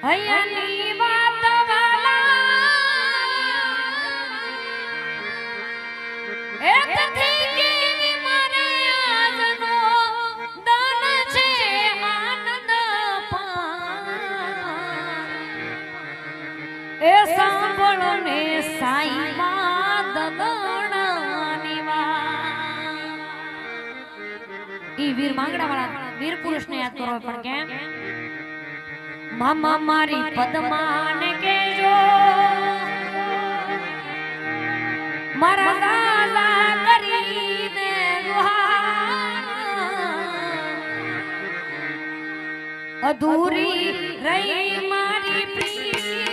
હૈયાની વાત વાલા એતથી કેવી મારે આજનો દાન છે આનંદ એ સાંભળો ને સાઈ માં દદણાની વાત ઈ વીર માંગડા વાળા વીર પુરુષને યાદ કરો પણ કેમ મામા મારી પદ્માને કેજો મારા દાદા કરીને અધૂરી રહી મારી પ્રીત